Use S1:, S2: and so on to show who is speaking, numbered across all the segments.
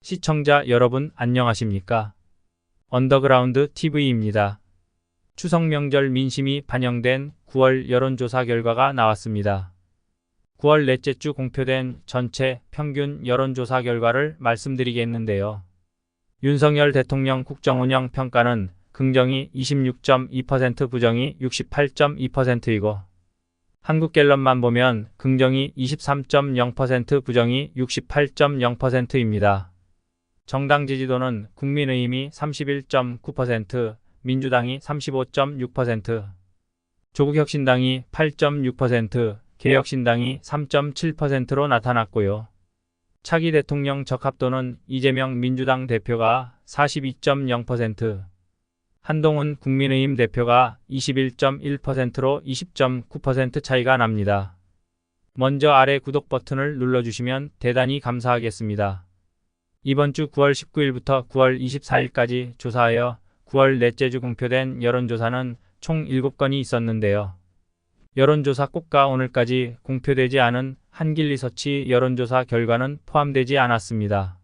S1: 시청자 여러분 안녕하십니까? 언더그라운드 TV입니다. 추석 명절 민심이 반영된 9월 여론조사 결과가 나왔습니다. 9월 넷째 주 공표된 전체 평균 여론조사 결과를 말씀드리겠는데요. 윤석열 대통령 국정운영 평가는 긍정이 26.2%, 부정이 68.2%이고 한국갤럽만 보면 긍정이 23.0%, 부정이 68.0%입니다. 정당 지지도는 국민의힘이 31.9%, 민주당이 35.6%, 조국혁신당이 8.6%, 개혁신당이 3.7%로 나타났고요. 차기 대통령 적합도는 이재명 민주당 대표가 42.0%, 한동훈 국민의힘 대표가 21.1%로 20.9% 차이가 납니다. 먼저 아래 구독 버튼을 눌러주시면 대단히 감사하겠습니다. 이번 주 9월 19일부터 9월 24일까지 조사하여 9월 넷째 주 공표된 여론조사는 총 7건이 있었는데요. 여론조사 꼭가 오늘까지 공표되지 않은 한길리서치 여론조사 결과는 포함되지 않았습니다.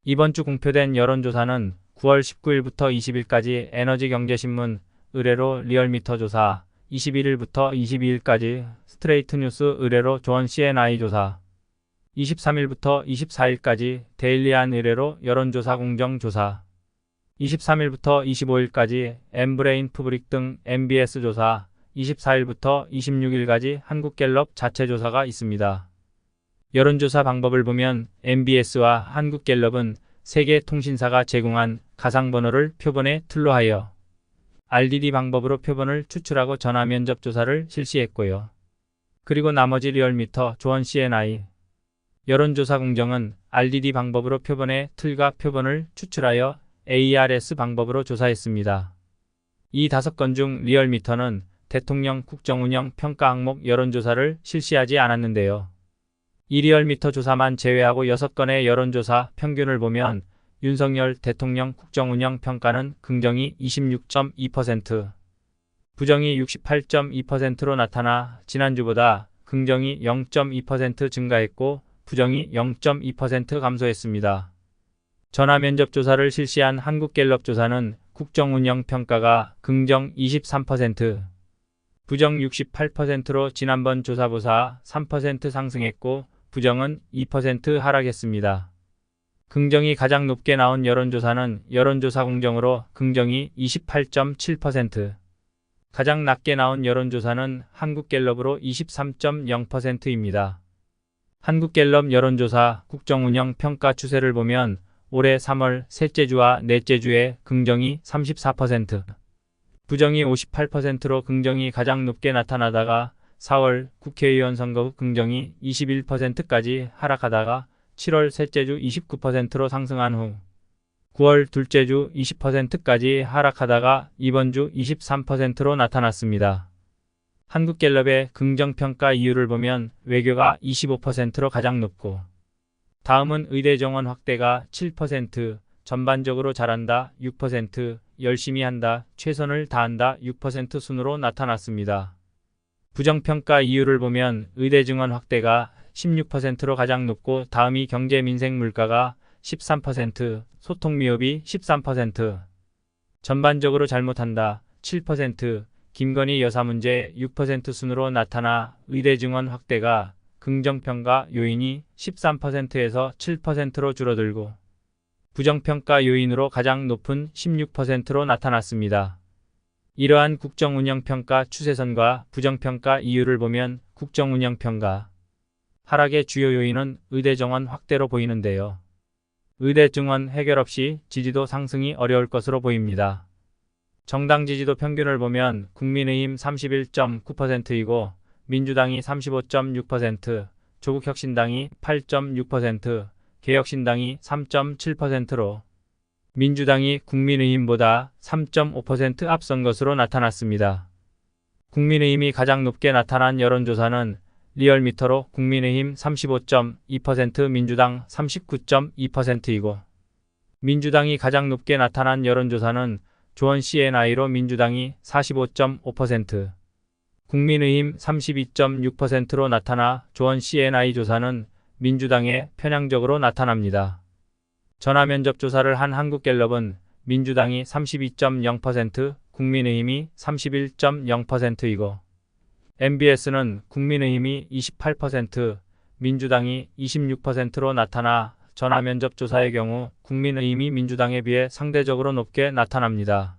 S1: 이번 주 공표된 여론조사는 9월 19일부터 20일까지 에너지경제신문 의뢰로 리얼미터 조사, 21일부터 22일까지 스트레이트뉴스 의뢰로 조원 CNI 조사, 23일부터 24일까지 데일리안 의뢰로 여론조사 공정조사, 23일부터 25일까지 엠브레인 푸브릭 등 MBS 조사, 24일부터 26일까지 한국갤럽 자체 조사가 있습니다. 여론조사 방법을 보면 MBS와 한국갤럽은 세계 통신사가 제공한 가상번호를 표본의 틀로 하여 RDD 방법으로 표본을 추출하고 전화 면접 조사를 실시했고요. 그리고 나머지 리얼미터, 조원 CNI, 여론조사 공정은 RDD 방법으로 표본의 틀과 표본을 추출하여 ARS 방법으로 조사했습니다. 이 5건 중 리얼미터는 대통령 국정운영 평가 항목 여론조사를 실시하지 않았는데요. 이 리얼미터 조사만 제외하고 6건의 여론조사 평균을 보면 윤석열 대통령 국정운영 평가는 긍정이 26.2%, 부정이 68.2%로 나타나 지난주보다 긍정이 0.2% 증가했고 부정이 0.2% 감소했습니다. 전화 면접 조사를 실시한 한국갤럽 조사는 국정운영 평가가 긍정 23%, 부정 68%로 지난번 조사보다 3% 상승했고 부정은 2% 하락했습니다. 긍정이 가장 높게 나온 여론조사는 여론조사 공정으로 긍정이 28.7%, 가장 낮게 나온 여론조사는 한국갤럽으로 23.0%입니다. 한국갤럽 여론조사 국정운영 평가 추세를 보면 올해 3월 셋째 주와 넷째 주에 긍정이 34%, 부정이 58%로 긍정이 가장 높게 나타나다가 4월 국회의원 선거 후 긍정이 21%까지 하락하다가 7월 셋째 주 29%로 상승한 후 9월 둘째 주 20%까지 하락하다가 이번 주 23%로 나타났습니다. 한국갤럽의 긍정평가 이유를 보면 외교가 25%로 가장 높고 다음은 의대 정원 확대가 7%, 전반적으로 잘한다 6%, 열심히 한다, 최선을 다한다 6% 순으로 나타났습니다. 부정평가 이유를 보면 의대 증원 확대가 16%로 가장 높고 다음이 경제 민생 물가가 13%, 소통 미흡이 13%, 전반적으로 잘못한다 7%, 김건희 여사 문제 6% 순으로 나타나 의대 증원 확대가 긍정평가 요인이 13%에서 7%로 줄어들고 부정평가 요인으로 가장 높은 16%로 나타났습니다. 이러한 국정운영평가 추세선과 부정평가 이유를 보면 국정운영평가 하락의 주요 요인은 의대 정원 확대로 보이는데요. 의대 증원 해결 없이 지지도 상승이 어려울 것으로 보입니다. 정당 지지도 평균을 보면 국민의힘 31.9%이고 민주당이 35.6%, 조국혁신당이 8.6%, 개혁신당이 3.7%로 민주당이 국민의힘보다 3.5% 앞선 것으로 나타났습니다. 국민의힘이 가장 높게 나타난 여론조사는 리얼미터로 국민의힘 35.2%, 민주당 39.2%이고 민주당이 가장 높게 나타난 여론조사는 조원 CNI로 민주당이 45.5%, 국민의힘 32.6%로 나타나 조원 CNI 조사는 민주당에 편향적으로 나타납니다. 전화면접 조사를 한 한국갤럽은 민주당이 32.0%, 국민의힘이 31.0%이고 MBS는 국민의힘이 28%, 민주당이 26%로 나타나 전화면접 조사의 경우 국민의힘이 민주당에 비해 상대적으로 높게 나타납니다.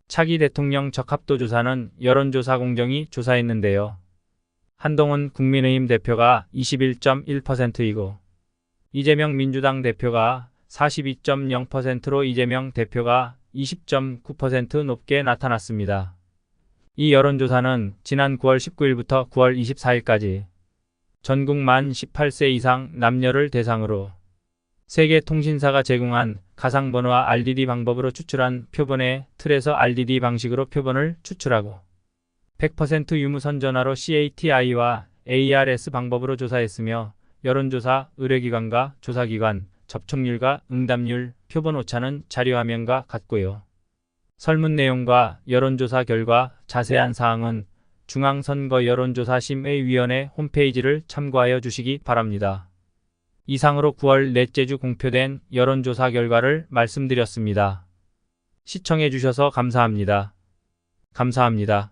S1: 차기 대통령 적합도 조사는 여론조사 공정위 조사했는데요. 한동훈 국민의힘 대표가 21.1%이고 이재명 민주당 대표가 42.0%로 이재명 대표가 20.9% 높게 나타났습니다. 이 여론조사는 지난 9월 19일부터 9월 24일까지 전국 만 18세 이상 남녀를 대상으로 세계통신사가 제공한 가상번호와 RDD 방법으로 추출한 표본의 틀에서 RDD 방식으로 표본을 추출하고 100% 유무선 전화로 CATI와 ARS 방법으로 조사했으며 여론조사 의뢰기관과 조사기관, 접촉률과 응답률, 표본 오차는 자료화면과 같고요. 설문 내용과 여론조사 결과 자세한 사항은 중앙선거여론조사심의위원회 홈페이지를 참고하여 주시기 바랍니다. 이상으로 9월 넷째 주 공표된 여론조사 결과를 말씀드렸습니다. 시청해 주셔서 감사합니다. 감사합니다.